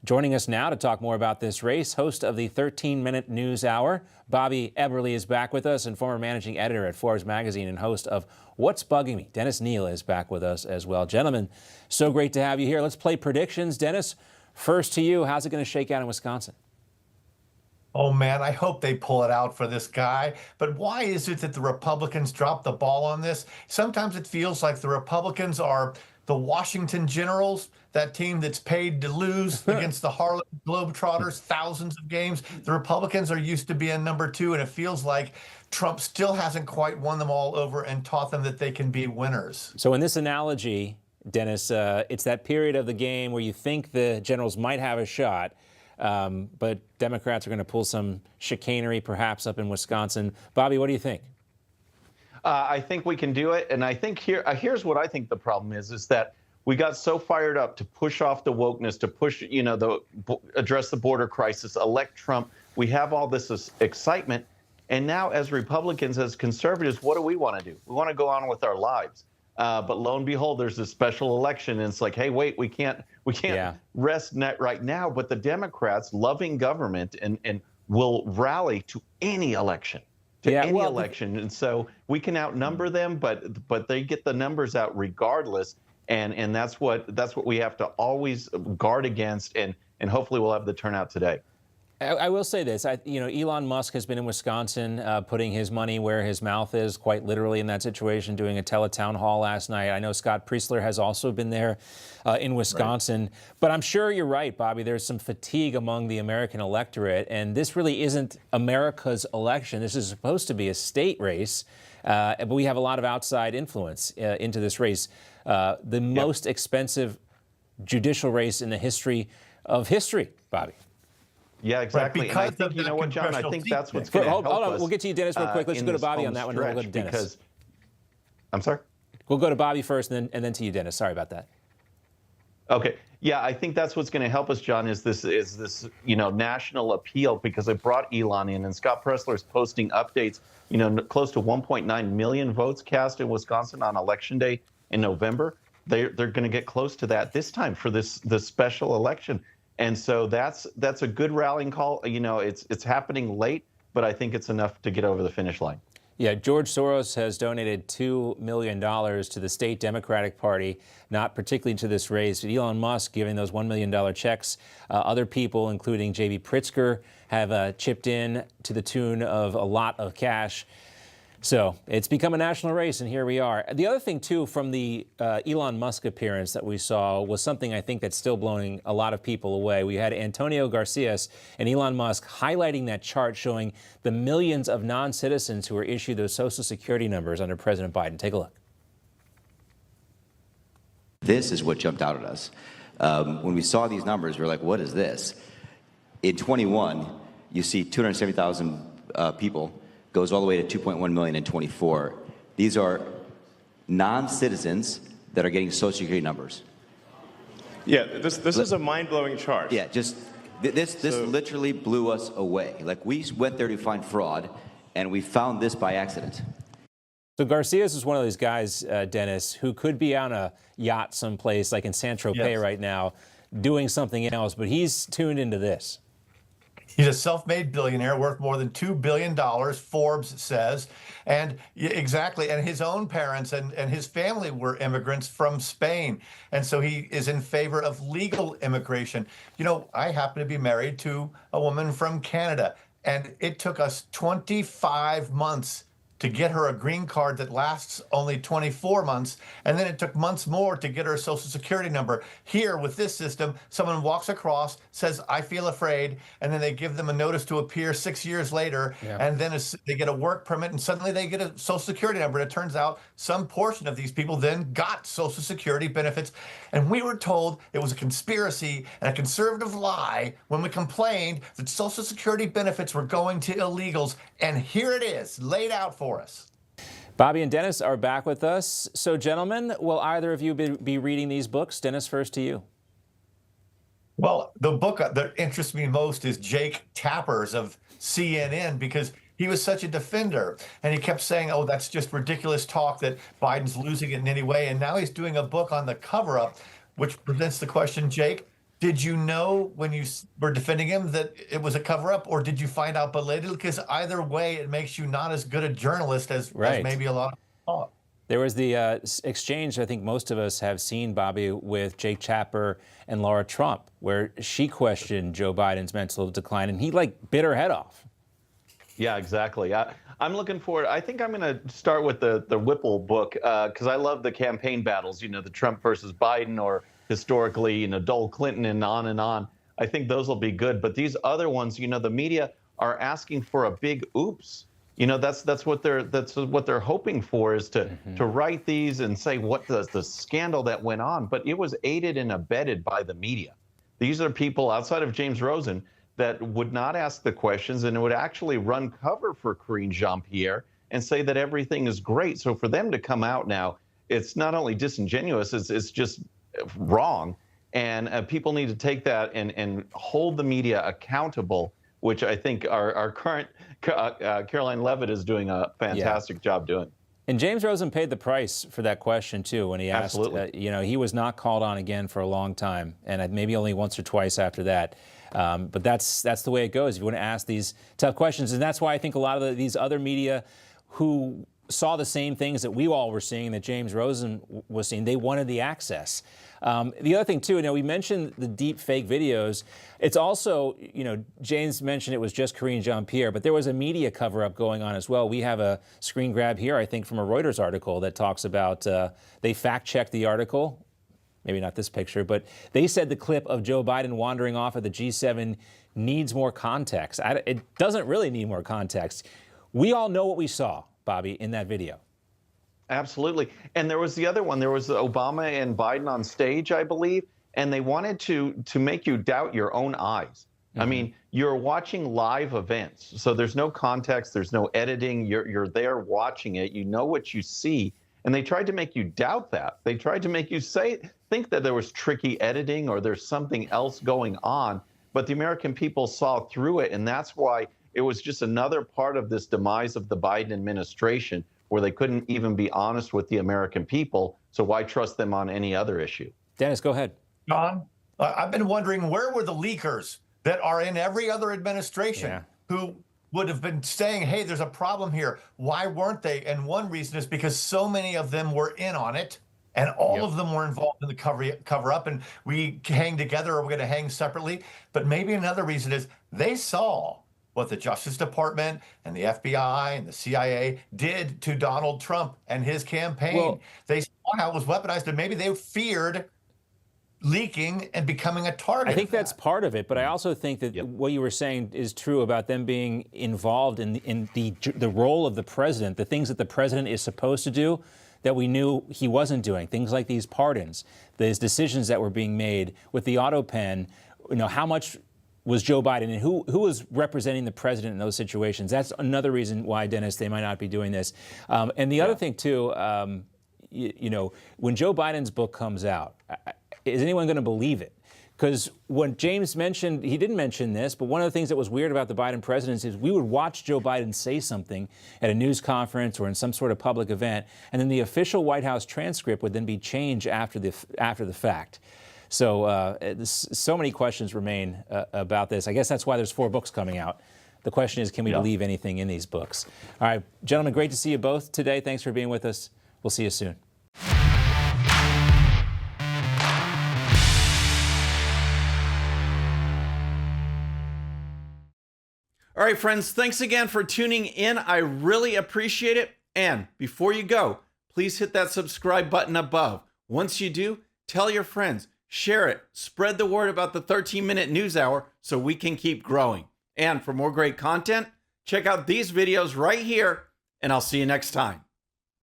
Joining us now to talk more about this race, host of the 13-Minute News Hour, Bobby Eberle is back with us, and former managing editor at Forbes magazine and host of What's Bugging Me. Dennis Neal is back with us as well. Gentlemen, so great to have you here. Let's play predictions. Dennis, first to you. How's it going to shake out in Wisconsin? Oh, man, I hope they pull it out for this guy. But why is it that the Republicans drop the ball on this? Sometimes it feels like the Republicans are the Washington Generals, that team that's paid to lose against the Harlem Globetrotters, thousands of games. The Republicans are used to being number two, and it feels like Trump still hasn't quite won them all over and taught them that they can be winners. So in this analogy, Dennis, it's that period of the game where you think the Generals might have a shot, but Democrats are going to pull some chicanery perhaps up in Wisconsin. Bobby, what do you think? I think we can do it, and I think here's what I think the problem is that we got so fired up to push off the wokeness, to push, address the border crisis, elect Trump. We have all this excitement, and now as Republicans, as conservatives, what do we want to do? We want to go on with our lives, but lo and behold, there's this special election, and it's like, hey, wait, we can't rest right now. But the Democrats, loving government, and will rally to any election. Election, and so we can outnumber them, but they get the numbers out regardless, and that's what we have to always guard against, and hopefully we'll have the turnout today. I will say this, Elon Musk has been in Wisconsin putting his money where his mouth is, quite literally in that situation, doing a teletown hall last night. I know Scott Priestler has also been there in Wisconsin. Right. But I'm sure you're right, Bobby. There's some fatigue among the American electorate, and this really isn't America's election. This is supposed to be a state race, but we have a lot of outside influence into this race. The most expensive judicial race in the history of history, Bobby. Yeah, exactly. Right, and I think, you know what, John, I think that's what's going to help us. Hold on, we'll get to you, Dennis, real quick. Let's go to Bobby on that one, and then we'll go to Dennis. I'm sorry? We'll go to Bobby first, and then to you, Dennis. Sorry about that. Okay. Yeah, I think that's what's going to help us, John, is this national appeal, because it brought Elon in, and Scott Priestler is posting updates, close to 1.9 million votes cast in Wisconsin on Election Day in November. They're going to get close to that this time for this special election. And so that's a good rallying call. It's happening late, but I think it's enough to get over the finish line. Yeah, George Soros has donated $2 million to the state Democratic Party, not particularly to this race. But Elon Musk giving those $1 million checks. Other people, including J.B. Pritzker, have chipped in to the tune of a lot of cash. So it's become a national race, and here we are. The other thing, too, from the Elon Musk appearance that we saw was something I think that's still blowing a lot of people away. We had Antonio Garcias and Elon Musk highlighting that chart showing the millions of non-citizens who were issued those Social Security numbers under President Biden. Take a look. This is what jumped out at us. When we saw these numbers, we were like, what is this? In 21, you see 270,000 people. Goes all the way to 2.1 million in 24. These are non-citizens that are getting Social Security numbers. Yeah, this is a mind-blowing chart. Yeah, this literally blew us away. Like, we went there to find fraud, and we found this by accident. So Garcias is one of those guys, Dennis, who could be on a yacht someplace like in Saint-Tropez right now doing something else, but he's tuned into this. He's a self-made billionaire worth more than $2 billion, Forbes says. And exactly, and his own parents and his family were immigrants from Spain. And so he is in favor of legal immigration. I happen to be married to a woman from Canada, and it took us 25 months to get her a green card that lasts only 24 months, and then it took months more to get her a Social Security number. Here, with this system, someone walks across, says, I feel afraid, and then they give them a notice to appear 6 years later, and then they get a work permit, and suddenly they get a Social Security number. And it turns out some portion of these people then got Social Security benefits, and we were told it was a conspiracy and a conservative lie when we complained that Social Security benefits were going to illegals, and here it is, laid out for us. Bobby and Dennis are back with us. So, gentlemen, will either of you be reading these books? Dennis, first to you. Well, the book that interests me most is Jake Tapper's of CNN, because he was such a defender, and he kept saying, oh, that's just ridiculous talk that Biden's losing it in any way. And now he's doing a book on the cover-up, which presents the question, Jake, Did you know when you were defending him that it was a cover-up, or did you find out belatedly? Because either way, it makes you not as good a journalist as maybe a lot of people thought. There was the exchange I think most of us have seen, Bobby, with Jake Tapper and Laura Trump, where she questioned Joe Biden's mental decline, and he like bit her head off. Yeah, exactly. I'm looking forward. I think I'm going to start with the Whipple book because I love the campaign battles, you know, the Trump versus Biden, or historically, you know, Dole Clinton, and on and on. I think those will be good. But these other ones, you know, the media are asking for a big oops. You know, that's what they're hoping for, is to write these and say what the scandal that went on. But it was aided and abetted by the media. These are people outside of James Rosen that would not ask the questions and would actually run cover for Karine Jean-Pierre and say that everything is great. So for them to come out now, it's not only disingenuous, it's just wrong. And people need to take that and hold the media accountable, which I think our current Caroline Levitt is doing a fantastic job doing. And James Rosen paid the price for that question, too, when he asked. You know, he was not called on again for a long time, and maybe only once or twice after that. But that's the way it goes. If you want to ask these tough questions, and that's why I think a lot of these other media who saw the same things that we all were seeing, that James Rosen was seeing, they wanted the access. The other thing, too, you know, we mentioned the deep fake videos. It's also, you know, James mentioned it was just Karine Jean-Pierre, but there was a media cover-up going on as well. We have a screen grab here, I think, from a Reuters article that talks about they fact-checked the article. Maybe not this picture, but they said the clip of Joe Biden wandering off at the G7 needs more context. It doesn't really need more context. We all know what we saw, Bobby, in that video. Absolutely. And there was the other one. There was Obama and Biden on stage, I believe, and they wanted to make you doubt your own eyes. I mean, you're watching live events, so there's no context, there's no editing. You're there watching it. You know what you see. And they tried to make you doubt that. They tried to make you think that there was tricky editing or there's something else going on. But the American people saw through it, and that's why it was just another part of this demise of the Biden administration, where they couldn't even be honest with the American people. So why trust them on any other issue? Dennis, go ahead. John, I've been wondering, where were the leakers that are in every other administration who would have been saying, hey, there's a problem here? Why weren't they? And one reason is because so many of them were in on it, and all of them were involved in the cover up, and we hang together, or we're going to hang separately. But maybe another reason is they saw what the Justice Department and the FBI and the CIA did to Donald Trump and his campaign. Well, they saw how it was weaponized, and maybe they feared leaking and becoming a target. I think that's part of it, but I also think that what you were saying is true about them being involved in the role of the president, the things that the president is supposed to do that we knew he wasn't doing, things like these pardons, these decisions that were being made with the auto pen. You know, how much was Joe Biden, and who was representing the president in those situations? That's another reason why, Dennis, they might not be doing this. And the other thing, too, you know, when Joe Biden's book comes out, is anyone going to believe it? Because when James mentioned, he didn't mention this, but one of the things that was weird about the Biden presidency is we would watch Joe Biden say something at a news conference or in some sort of public event, and then the official White House transcript would then be changed after the fact. So so many questions remain about this. I guess that's why there's 4 books coming out. The question is, can we believe anything in these books? All right, gentlemen, great to see you both today. Thanks for being with us. We'll see you soon. All right, friends, thanks again for tuning in. I really appreciate it. And before you go, please hit that subscribe button above. Once you do, tell your friends, share it, spread the word about the 13-minute news hour so we can keep growing. And for more great content, check out these videos right here, and I'll see you next time.